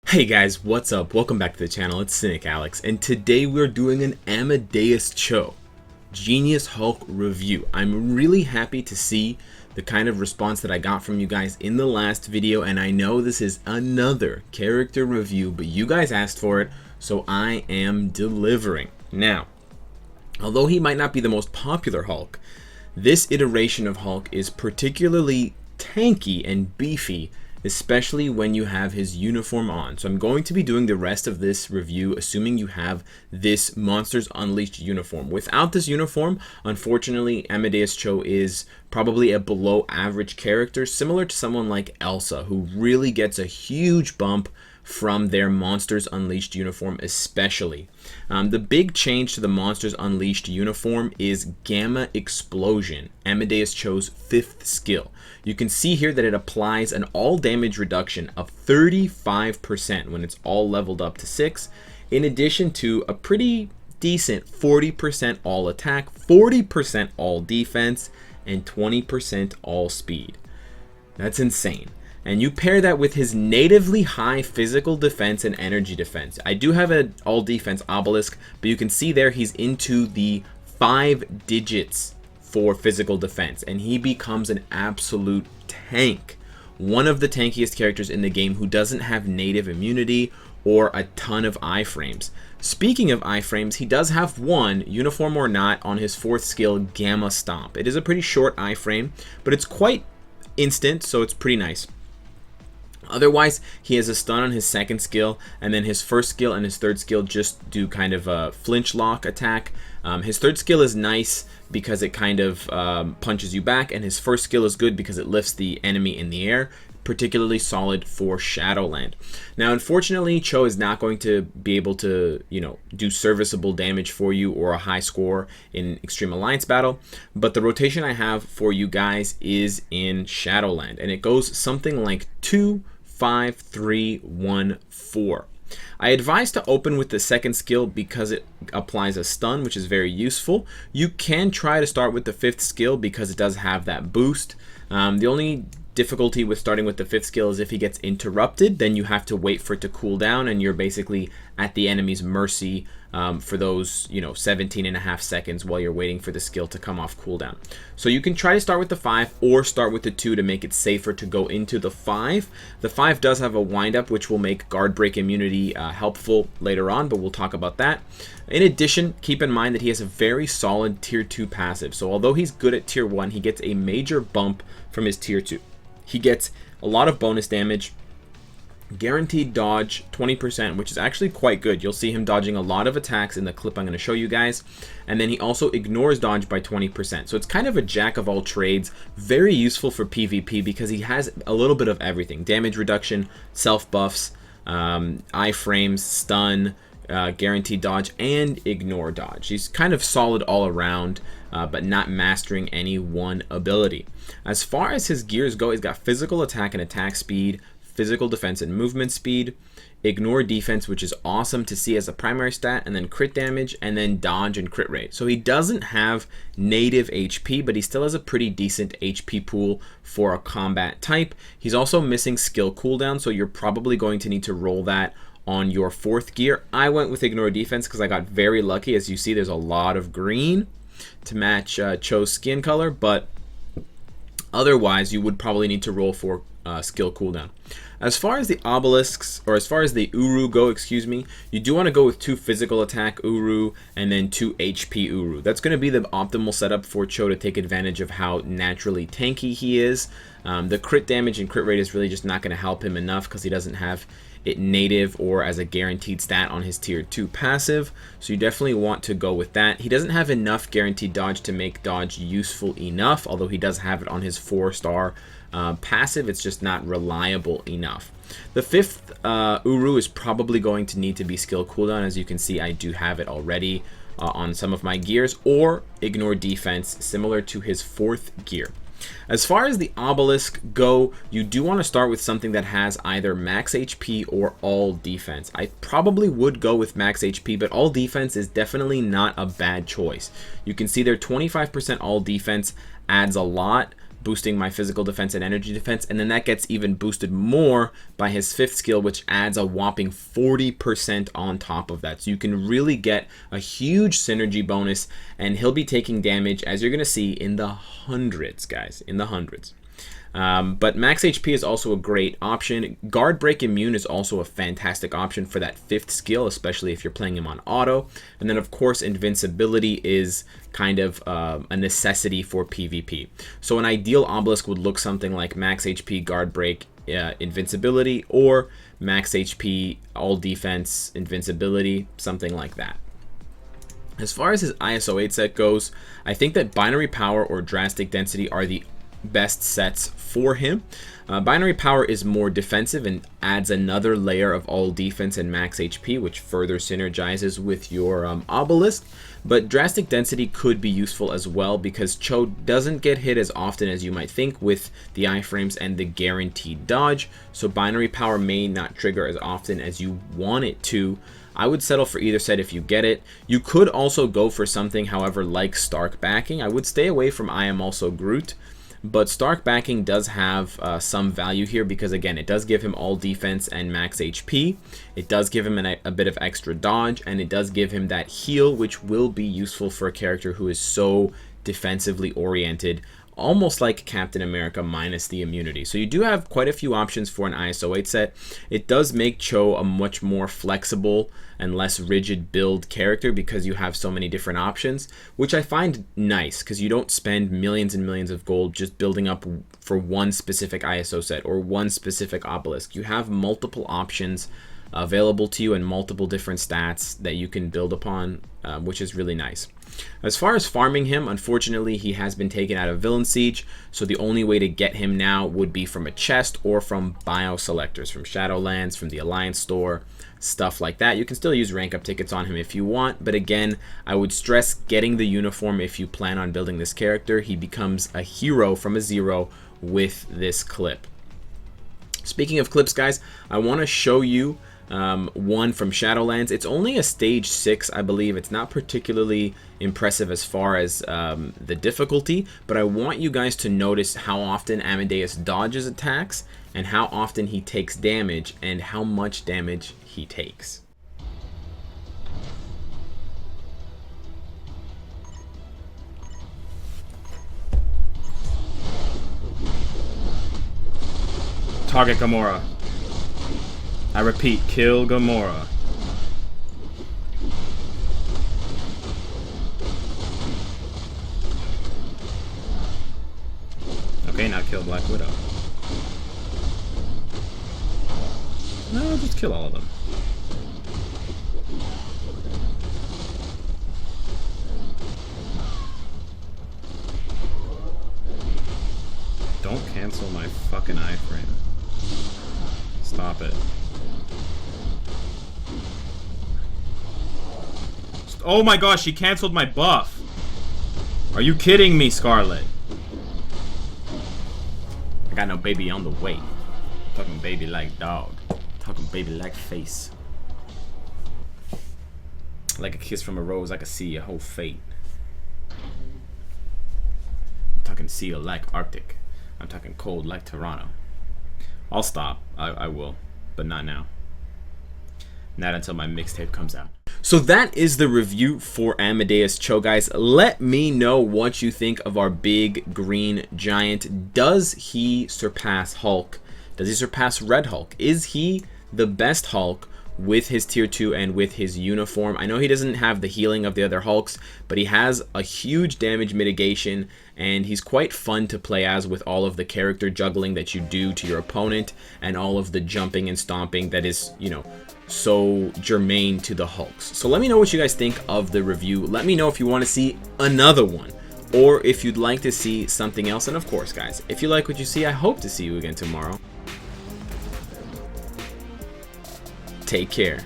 Hey guys, what's up? Welcome back to the channel. It's Cynicalex, and today we're doing an Amadeus Cho Genius Hulk review. I'm really happy to see the kind of response that I got from you guys in the last video, and I know this is another character review, but you guys asked for it, so I am delivering. Now, although he might not be the most popular Hulk, this iteration of Hulk is particularly tanky and beefy, especially when you have his uniform on. So I'm going to be doing the rest of this review assuming you have this Monsters Unleashed uniform. Without this uniform, unfortunately, Amadeus Cho is probably a below average character, similar to someone like Elsa, who really gets a huge bump from their Monsters Unleashed uniform especially. The big change to the Monsters Unleashed uniform is Gamma Explosion, Amadeus Cho's 5th skill. You can see here that it applies an all damage reduction of 35% when it's all leveled up to 6, in addition to a pretty decent 40% all attack, 40% all defense, and 20% all speed. That's insane. And you pair that with his natively high physical defense and energy defense. I do have an all defense Obelisk, but you can see there he's into the 5 digits for physical defense, and he becomes an absolute tank. One of the tankiest characters in the game who doesn't have native immunity or a ton of iframes. Speaking of iframes, he does have one, uniform or not, on his 4th skill, Gamma Stomp. It is a pretty short iframe, but it's quite instant, so it's pretty nice. Otherwise, he has a stun on his 2nd skill, and then his 1st skill and his 3rd skill just do kind of a flinch lock attack. His 3rd skill is nice because it kind of punches you back, and his 1st skill is good because it lifts the enemy in the air, particularly solid for Shadowland. Now, unfortunately, Cho is not going to be able to, do serviceable damage for you or a high score in Extreme Alliance battle, but the rotation I have for you guys is in Shadowland, and it goes something like 2, 5, 3, 1, 4. I advise to open with the 2nd skill because it applies a stun, which is very useful. You can try to start with the 5th skill because it does have that boost. The only difficulty with starting with the 5th skill is if he gets interrupted, then you have to wait for it to cool down, and you're basically at the enemy's mercy for those 17.5 seconds while you're waiting for the skill to come off cooldown. So you can try to start with the 5 or start with the 2 to make it safer to go into the 5. The 5 does have a windup which will make guard break immunity helpful later on, but we'll talk about that. In addition, keep in mind that he has a very solid tier 2 passive, so although he's good at tier 1, he gets a major bump from his tier 2. He gets a lot of bonus damage, guaranteed dodge 20%, which is actually quite good. You'll see him dodging a lot of attacks in the clip I'm going to show you guys, and then he also ignores dodge by 20%. So it's kind of a jack of all trades, very useful for PvP because he has a little bit of everything: damage reduction, self buffs, iframes, stun, guaranteed dodge, and ignore dodge. He's kind of solid all around, but not mastering any one ability. As far as his gears go, he's got physical attack and attack speed, physical defense and movement speed, ignore defense, which is awesome to see as a primary stat, and then crit damage, and then dodge and crit rate. So he doesn't have native HP, but he still has a pretty decent HP pool for a combat type. He's also missing skill cooldown, so you're probably going to need to roll that on your 4th gear. I went with ignore defense because I got very lucky. As you see, there's a lot of green to match Cho's skin color, but otherwise you would probably need to roll for skill cooldown. As far as the obelisks, or as far as the Uru go, you do want to go with 2 physical attack Uru and then 2 HP Uru. That's going to be the optimal setup for Cho to take advantage of how naturally tanky he is. The crit damage and crit rate is really just not going to help him enough because he doesn't have it native or as a guaranteed stat on his tier 2 passive, so you definitely want to go with that. He doesn't have enough guaranteed dodge to make dodge useful enough, although he does have it on his 4-star passive. It's just not reliable enough. The 5th Uru is probably going to need to be skill cooldown. As you can see, I do have it already on some of my gears, or ignore defense, similar to his 4th gear. As far as the obelisk go, you do want to start with something that has either max HP or all defense. I probably would go with max HP, but all defense is definitely not a bad choice. You can see their 25% all defense adds a lot boosting my physical defense and energy defense, and then that gets even boosted more by his 5th skill, which adds a whopping 40% on top of that. So you can really get a huge synergy bonus, and he'll be taking damage, as you're going to see, in the hundreds, guys, in the hundreds. But max HP is also a great option. Guard Break Immune is also a fantastic option for that 5th skill, especially if you're playing him on auto. And then, of course, Invincibility is kind of a necessity for PvP. So an ideal Obelisk would look something like max HP, Guard Break, Invincibility, or max HP, All Defense, Invincibility, something like that. As far as his ISO 8 set goes, I think that Binary Power or Drastic Density are the best sets for him. Binary Power is more defensive and adds another layer of all defense and max HP, which further synergizes with your Obelisk. But Drastic Density could be useful as well, because Cho doesn't get hit as often as you might think with the iframes and the guaranteed dodge, so Binary Power may not trigger as often as you want it to. I would settle for either set if you get it. You could also go for something, however, like Stark Backing. I would stay away from I Am Also Groot. But Stark Backing does have some value here, because again, it does give him all defense and max HP. It does give him a bit of extra dodge, and it does give him that heal, which will be useful for a character who is so defensively oriented, almost like Captain America minus the immunity. So you do have quite a few options for an ISO 8 set. It does make Cho a much more flexible and less rigid build character, because you have so many different options, which I find nice, because you don't spend millions and millions of gold just building up for one specific ISO set or one specific Obelisk. You have multiple options available to you and multiple different stats that you can build upon, which is really nice. As far as farming him, unfortunately, he has been taken out of Villain Siege, so the only way to get him now would be from a chest or from bio selectors, from Shadowlands, from the Alliance store, stuff like that. You can still use rank up tickets on him if you want, but again, I would stress getting the uniform if you plan on building this character. He becomes a hero from a 0 with this clip. Speaking of clips, guys, I want to show you one from Shadowlands. It's only a stage 6, I believe. It's not particularly impressive as far as the difficulty, but I want you guys to notice how often Amadeus dodges attacks and how often he takes damage and how much damage he takes. Target Gamora. I repeat, kill Gamora. Okay, now kill Black Widow. No, just kill all of them. Don't cancel my fucking iframe. Stop it. Oh my gosh, she canceled my buff. Are you kidding me, Scarlet? I got no baby on the way. Talking baby like dog. Talking baby like face. Like a kiss from a rose, I could see your whole fate. I'm talking seal like Arctic. I'm talking cold like Toronto. I'll stop. I will. But not now. Not until my mixtape comes out. So that is the review for Amadeus Cho, guys. Let me know what you think of our big green giant. Does he surpass Hulk? Does he surpass Red Hulk? Is he the best Hulk with his tier 2 and with his uniform? I know he doesn't have the healing of the other Hulks, but he has a huge damage mitigation, and he's quite fun to play as with all of the character juggling that you do to your opponent and all of the jumping and stomping that is, you know, so germane to the Hulks. So let me know what you guys think of the review. Let me know if you want to see another one, or if you'd like to see something else. And of course, guys, if you like what you see, I hope to see you again tomorrow. Take care.